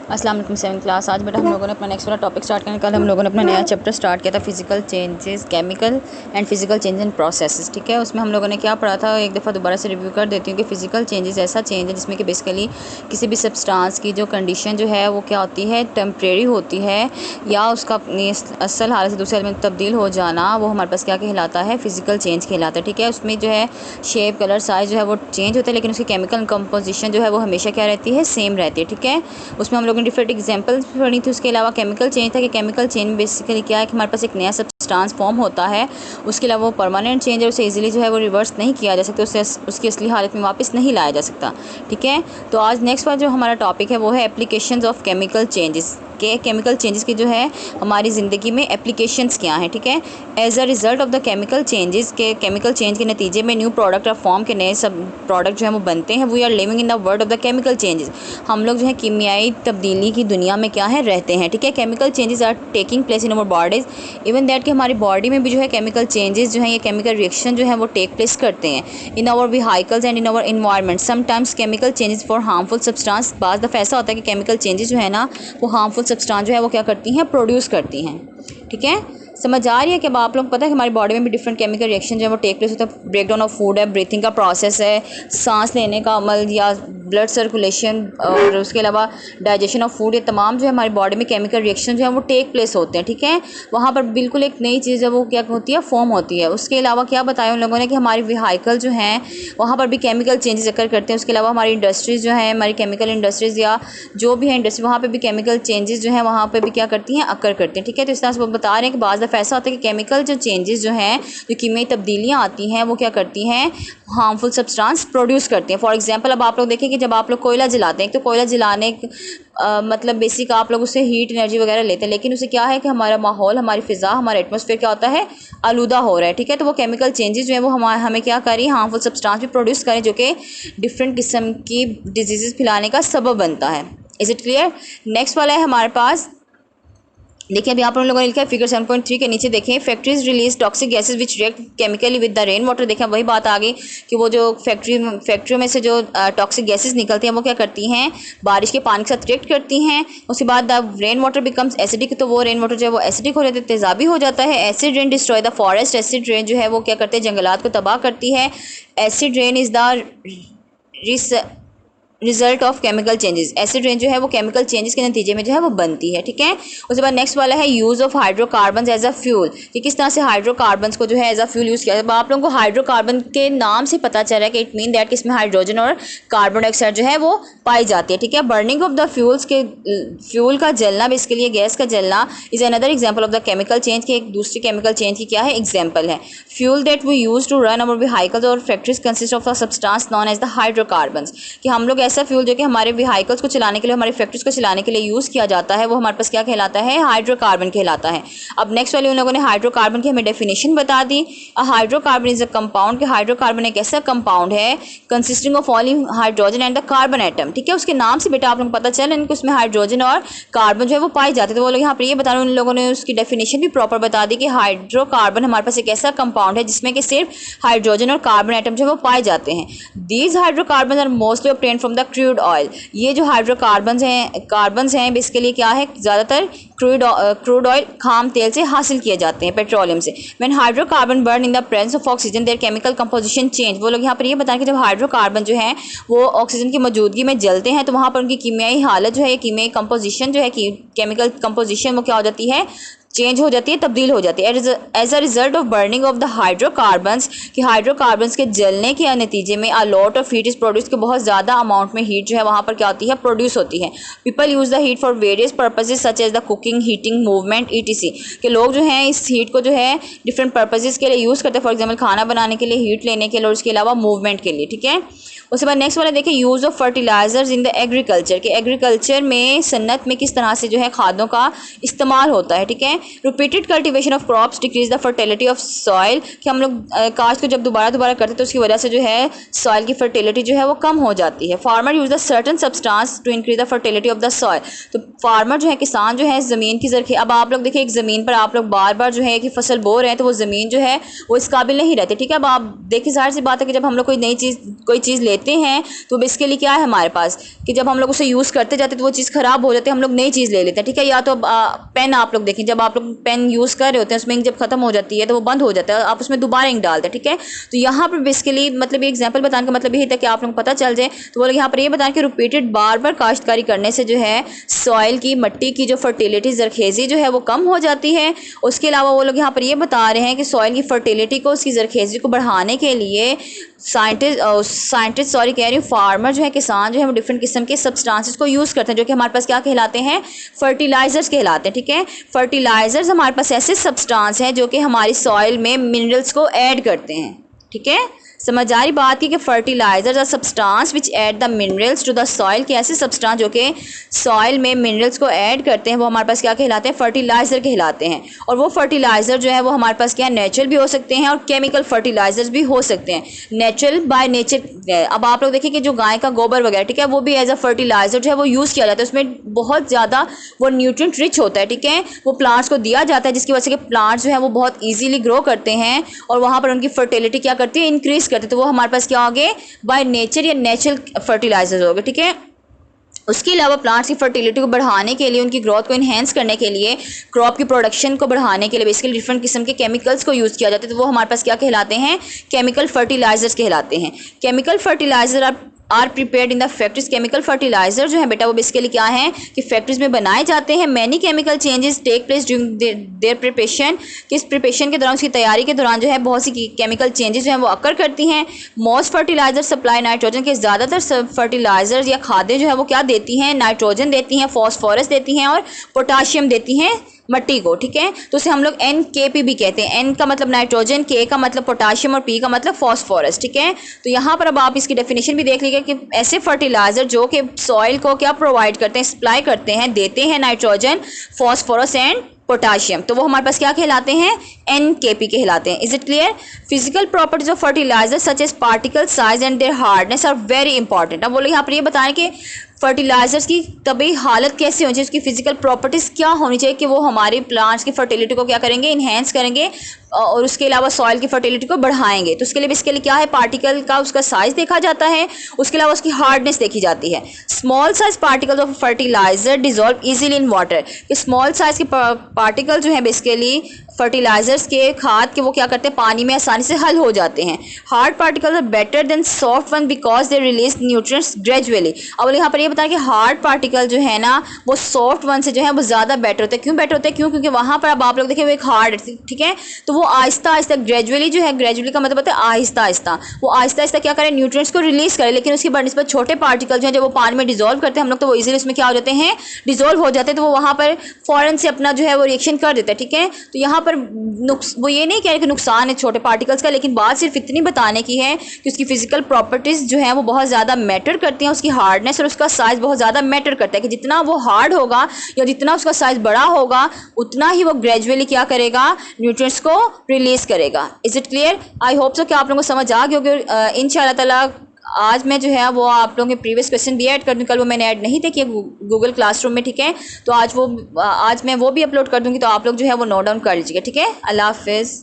अस्सलाम वालेकुम 7th class. आज बेटा हम लोगों ने अपना नेक्स्ट वाला टॉपिक स्टार्ट करने कल हम लोगों ने अपना नया चैप्टर स्टार्ट किया था physical changes chemical and physical change in processes. ठीक है, उसमें हम लोगों ने क्या पढ़ा था, एक दफ़ा दोबारा से रिव्यू कर देती हूँ कि फिजिकल चेंजेस ऐसा चेंज है जिसमें कि बेसिकली किसी भी सब्सटेंस की जो कंडीशन जो है वो क्या होती है, टेम्प्रेरी होती है, या उसका अपनी असल हालत से दूसरे हालत में तब्दील हो जाना, वो हमारे पास क्या कहलाता है, फिजिकल चेंज कहलाता है। ठीक है, उसमें जो है शेप कलर साइज जो है वो चेंज होता है, लेकिन उसकी केमिकल कंपोजिशन जो है वो हमेशा क्या रहती है, सेम रहती है। ठीक है, उसमें हम लोगों ने डिफरेंट एग्जांपल्स पढ़ी थी। उसके अलावा केमिकल चेंज था कि केमिकल चेंज में बेसिकली क्या है कि हमारे पास एक नया सब्सटेंस फॉर्म होता है, उसके अलावा वो परमानेंट चेंज है, उसे इजीली जो है वो रिवर्स नहीं किया जा सकता, उसे उसकी असली हालत में वापस नहीं लाया जा सकता। ठीक है, तो आज नेक्स्ट बार जो हमारा टॉपिक है वो है एप्लीकेशंस ऑफ केमिकल चेंजेस के केमिकल चेंजेस की जो है हमारी ज़िंदगी में एप्लीकेशंस क्या हैं। ठीक है, as a result of the chemical changes के केमिकल चेंज के नतीजे में न्यू प्रोडक्ट और फॉर्म के नए सब प्रोडक्ट जो है वो बनते हैं। We are living in the world of the chemical changes. हम लोग जो है कीमियाई तब्दीली की दुनिया में क्या है, रहते हैं। ठीक है, chemical changes are taking place in our bodies even that कि हमारी बॉडी में भी जो है केमिकल चेंजेस जो है, ये केमिकल रिएक्शन जो है वो टेक प्लेस करते हैं in our vehicles and in our environment. Sometimes chemical changes for harmful substance, बाज़ दफ़ा ऐसा होता है कि केमिकल चेंजेस जो है ना वो हार्मफुल सब्सटेंस जो है वो क्या करती हैं, प्रोड्यूस करती हैं। ठीक है, समझ आ रही है कि अब आप लोग पता है कि हमारी बॉडी में भी डिफरेंट केमिकल रिएक्शन जो है वो टेक प्लेस होता है। ब्रेक डाउन ऑफ फूड है, ब्रीथिंग का प्रोसेस है, सांस लेने का अमल या ब्लड सर्कुलेशन, और उसके अलावा डाइजेशन ऑफ फूड, ये तमाम जो है हमारी बॉडी में केमिकल रिएक्शन जो है वो टेक प्लेस होते हैं। ठीक है, वहाँ पर बिल्कुल एक नई चीज़ है वो क्या होती है, फॉर्म होती है। उसके अलावा क्या बताया उन लोगों ने कि हमारी व्हीकल जो हैं वहाँ पर भी केमिकल चेंजेस अकर करते हैं। उसके अलावा हमारी इंडस्ट्रीज़ जो हैं, हमारी केमिकल इंडस्ट्रीज़ या जो भी है इंडस्ट्री, वहाँ पे भी केमिकल चेंजेस जो हैं वहाँ पे भी क्या करती हैं, अकर करती हैं। ठीक है, तो इस तरह से वो बता रहे हैं कि बाज़ दफ़ा ऐसा होता है कि केमिकल जो चेंजेस जो हैं, जो कीमियाई तब्दीलियाँ आती हैं वो क्या करती हैं, हार्मफुल सब्सटेंस प्रोड्यूस करती हैं। फॉर एग्जांपल अब आप लोग देखें कि जब आप लोग कोयला जलाते हैं, तो कोयला जलाने मतलब बेसिक आप लोग उससे हीट एनर्जी वगैरह लेते हैं, लेकिन उसे क्या है कि हमारा माहौल, हमारी फ़िज़ा, हमारा एटमॉस्फेयर क्या होता है, आलूदा हो रहा है। ठीक है, तो वो केमिकल चेंजेस जो है वो हमें क्या करें, हार्मफुल सब्सटेंस भी प्रोड्यूस करें जो कि डिफरेंट किस्म की डिजीज़ फैलाने का सबब बनता है। Is it clear? नेक्स्ट वाला है हमारे पास, देखिए अभी आप लोगों ने लिखा है फिगर 7.3 के नीचे देखें, factories release toxic gases which react chemically with the rain water. देखें वही बात आ गई कि वो जो फैक्ट्रियों में से जो टॉक्सिक गैसेज निकलती हैं वो क्या करती हैं, बारिश के पानी के साथ रिएक्ट करती हैं। उसके बाद the rain water becomes acidic, तो वो रेन वाटर जो है वो एसिडिक हो जाता है, तेज़ाबी हो जाता है। Acid rain destroy the forest, acid rain जो है वो क्या करते हैं, जंगलात को तबाह करती है। Acid rain is the result of chemical changes. Acid rain जो है वो केमिकल चेंजेस के नतीजे में जो है वो बनती है। ठीक है, उसके बाद नेक्स्ट वाला है use of hydrocarbon as a fuel, कि किस तरह से हाइड्रोकार्बन को जो है एज अ फ्यूल यूज़ किया जाता है। आप लोगों को हाइड्रोकार्बन के नाम से पता चल रहा है कि इट मीन दैट कि इसमें हाइड्रोजन और कार्बन डाइऑक्साइड जो है वो पाई जाती है। ठीक है, बर्निंग ऑफ द फ्यूल्स के फ्यूल का जलना, इसके लिए गैस का जलना is another example of the chemical change के एक दूसरी केमिकल चेंज की क्या है, एग्जाम्पल है। Fuel that we use to run our vehicles और factories consist of the substance known as the hydrocarbons, कि हम लोग ऐसा फ्यूल जो कि हमारे व्हीकल्स को चलाने के लिए, हमारी फैक्ट्रीज को चलाने के लिए यूज़ किया जाता है, वो हमारे पास क्या कहलाता है, हाइड्रोकार्बन कहलाता है। अब नेक्स्ट वाले उन लोगों ने हाइड्रोकार्बन की हमें डेफिनेशन बता दी। हाइड्रोकार्बन इज अ कंपाउंड, कि हाइड्रोकार्बन एक ऐसा कंपाउंड है consisting of only hydrogen and the carbon atom. ठीक है, उसके नाम से बेटा आप लोग पता चल इनको उसमें हाइड्रोजन और कार्बन जो है वो पाए जाते हैं। तो वो लोग यहाँ पर ये बता रहे हैं, उन लोगों ने उसकी डेफिनेशन भी प्रॉपर बता दी कि हाइड्रोकार्बन हमारे पास एक ऐसा कंपाउंड है जिसमें कि सिर्फ हाइड्रोजन और कार्बन एटम जो है वो पाए जाते हैं। These hydrocarbon are mostly obtained from the crude oil. ये जो हाइड्रोकार्बन्स हैं बेसिकली क्या है, ज़्यादातर क्रूड ऑयल खाम तेल से हासिल किए जाते हैं, पेट्रोलियम से। When hydrocarbon burn in the presence of oxygen there chemical composition change. वो लोग यहाँ पर ये बताएं कि जब हाइड्रोकार्बन जो है वो ऑक्सीजन की मौजूदगी में जलते हैं तो वहाँ पर उनकी कीमियाई हालत जो है, कीमियाई कंपोजिशन जो है, केमिकल कंपोजिशन वो क्या हो जाती है, चेंज हो जाती है, तब्दील हो जाती है। As a result of burning of the hydrocarbons, कि हाइड्रोकार्बन्स के जलने के नतीजे में a lot of heat is produce, के बहुत ज़्यादा अमाउंट में हीट जो है वहाँ पर क्या होती है, प्रोड्यूस होती है। People use the heat for various purposes such as the cooking, heating, movement, etc, के लोग जो हैं इस हीट को जो है डिफरेंट पर्पजेज के लिए यूज़ करते हैं। फॉर एग्जाम्पल खाना बनाने के लिए, हीट लेने के लिए, और उसके अलावा मूवमेंट के लिए। ठीक है, उसके बाद नेक्स्ट वाला देखिए, use of fertilisers in the agriculture, के एग्रीकल्चर में, सन्नत में किस तरह से जो है खादों का इस्तेमाल होता है। ठीक है, repeated cultivation of crops decrease the fertility of soil, कि हम लोग काश्त को जब दोबारा करते हैं तो उसकी वजह से जो है सॉइल की फर्टिलिटी जो है वो कम हो जाती है। Farmer use the certain substance to increase the fertility of the soil, तो फार्मर जो है, किसान जो है, ज़मीन की जरखे, अब आप लोग देखिए एक ज़मीन पर आप लोग बार बार जो है कि फसल बो रहे हैं तो वो ज़मीन जो है वो इस काबिल नहीं रहती। ठीक है, अब आप देखिए जाहिर सी बात है कि जब हम लोग कोई नई चीज़ लेते हैं तो बेसिकली क्या है हमारे पास कि जब हम लोग उसे यूज़ करते जाते तो वो चीज़ ख़राब हो जाती है, हम लोग नई चीज़ ले लेते हैं, ठीक है। या तो पेन आप लोग देखें, जब आप लोग पेन यूज़ कर रहे होते हैं उसमें इंक जब खत्म हो जाती है तो वो बंद हो जाता है, आप उसमें दोबारा इंक डालते हैं, ठीक है। तो यहाँ पर बेसिकली मतलब ये एग्जाम्पल बताने का मतलब यही था कि आप लोग को पता चल जाए। तो वो लोग यहाँ पर ये बताएं कि रिपीटेड बार बार काश्तकारी करने से जो है सॉइल की, मिट्टी की जो फर्टिलिटी, जरखेज़ी जो है वो कम हो जाती है। उसके अलावा वो लोग यहाँ पर ये बता रहे हैं कि सॉइल की फर्टिलिटी को, उसकी जरखेज़ी को बढ़ाने के लिए साइंटिस्ट सॉरी कह रही हूँ, फार्मर जो है, किसान जो है वो डिफरेंट किस्म के सब्सटेंसेस को यूज़ करते हैं जो कि हमारे पास क्या कहलाते हैं, फर्टिलाइजर्स कहलाते हैं, ठीक है। फर्टिलाइजर्स हमारे पास ऐसे सब्सटेंस हैं जो कि हमारी सॉइल में मिनरल्स को ऐड करते हैं, ठीक है। समझ आ रही बात की कि fertilisers are substance which add the minerals to the soil, के ऐसे सब्सटेंस जो कि सॉइल में मिनरल्स को ऐड करते हैं वो हमारे पास क्या कहलाते हैं, फर्टिलाइजर कहलाते हैं। और वो फर्टिलाइजर जो है वो हमारे पास क्या, नेचुरल भी हो सकते हैं और केमिकल फर्टिलाइजर्स भी हो सकते हैं। नेचुरल बाय नेचर, अब आप लोग देखिए कि जो गाय का गोबर वगैरह, ठीक है, वो भी एज अ फर्टिलाइजर जो है वो यूज़ किया जाता है, उसमें बहुत ज़्यादा वो न्यूट्रिएंट रिच होता है, ठीक है। वो प्लांट्स को दिया जाता है जिसकी वजह से कि प्लांट्स जो है वो बहुत ईजीली ग्रो करते हैं और वहाँ पर उनकी फर्टिलिटी क्या करती है, इंक्रीज करते हैं। तो वो हमारे पास क्या हो गए, बाय नेचर या नेचुरल फर्टिलाइजर्स हो गए, ठीक है। उसके अलावा प्लांट्स की फर्टिलिटी को बढ़ाने के लिए, उनकी ग्रोथ को इन्हेंस करने के लिए, क्रॉप की प्रोडक्शन को बढ़ाने के लिए बेसिकली डिफरेंट किस्म के केमिकल्स को यूज़ किया जाता है। तो वो हमारे पास क्या कहलाते हैं, केमिकल फर्टिलाइजर्स कहलाते हैं। Chemical fertiliser are prepared in the factories. Chemical fertiliser जो है बेटा वो बेसिकली क्या है कि फैक्ट्रीज में बनाए जाते हैं। Many chemical changes take place during their preparation, किस प्रिपरेशन के दौरान, उसकी तैयारी के दौरान जो है बहुत सी केमिकल चेंजेस जो है वो अकर करती हैं। मोस्ट फर्टिलाइजर सप्लाई नाइट्रोजन, के ज़्यादातर फर्टिलाइजर या खादें जो है वो क्या देती हैं, नाइट्रोजन देती हैं, फॉस्फोरस देती हैं और पोटाशियम देती हैं मिट्टी को, ठीक है। तो उसे हम लोग NKP भी कहते हैं। N का मतलब नाइट्रोजन, K का मतलब पोटाशियम और P का मतलब फॉस्फोरस, ठीक है। तो यहाँ पर अब आप इसकी डेफिनेशन भी देख लीजिए कि ऐसे फर्टिलाइजर जो कि सॉइल को क्या प्रोवाइड करते हैं, सप्लाई करते हैं, देते हैं नाइट्रोजन, फॉस्फोरस एंड पोटाशियम, तो वो हमारे पास क्या कहलाते हैं, NKP कहलाते हैं। Is it clear. Physical properties of fertiliser such as particle size and their hardness are very important. अब बोलो यहाँ पर ये बताएं कि फर्टिलाइजर्स की तभी हालत कैसे होनी चाहिए, उसकी फिजिकल प्रॉपर्टीज़ क्या होनी चाहिए कि वो हमारे प्लांट्स की फर्टिलिटी को क्या करेंगे, इन्हेंस करेंगे और उसके अलावा सॉइल की फर्टिलिटी को बढ़ाएंगे। तो उसके लिए क्या है, पार्टिकल का उसका साइज देखा जाता है, उसके अलावा उसकी हार्डनेस देखी जाती है। Small size particles of fertiliser dissolve easily in water. Small size के पार्टिकल जो है बेसिकली फर्टिलाइजर्स के, खाद के, वो क्या करते हैं, पानी में आसानी से हल हो जाते हैं। Hard particles are better than soft one because they release nutrients gradually. अब यहाँ पर ये बताएं कि हार्ड पार्टिकल जो है ना वो सॉफ्ट वन से जो है वो ज़्यादा बेटर होता है। क्यों बेटर होता है, क्यों, क्योंकि वहाँ पर अब आप लोग देखिए वो एक हार्ड, ठीक है, तो वो आहिस्ता आहिस्ता ग्रेजुअली जो है, ग्रेजुअली का मतलब होता है आहिस्ता आहिस्ता, वो आहिस्ता आहिस्ता क्या करें, न्यूट्रिएंट्स को रिलीज करें। लेकिन उसकी बनिस्बत छोटे पार्टिकल जो है जब वो पानी में डिजोल्व करते हैं हम लोग तो वो इजीली उसमें क्या हो जाते हैं, डिजोल्व हो जाते हैं। तो वो वहाँ पर फौरन से अपना जो है वो रिएक्शन कर देता है, ठीक है। तो यहाँ पर वो ये नहीं कह रहे कि नुकसान है छोटे पार्टिकल्स का, लेकिन बात सिर्फ इतनी बताने की है कि उसकी फिजिकल प्रॉपर्टीज़ जो है वो बहुत ज़्यादा मैटर करती हैं, उसकी हार्डनेस और उसका साइज़ बहुत ज़्यादा मैटर करता है कि जितना वो हार्ड होगा या जितना उसका साइज़ बड़ा होगा उतना ही वो ग्रेजुअली क्या करेगा, न्यूट्रिएंट्स को रिलीज करेगा। Is it clear. I hope so कि आप लोगों को समझ आ गया होगा। इंशाअल्लाह ताला आज मैं जो है वो आप लोगों के प्रीवियस क्वेश्चन भी ऐड कर दूँ, कल वो मैंने ऐड नहीं थे कि गूगल क्लासरूम में, ठीक है। तो आज मैं वो भी अपलोड कर दूँगी, तो आप लोग जो है वो नोट डाउन कर लीजिएगा, ठीक है। अल्लाह हाफिज़।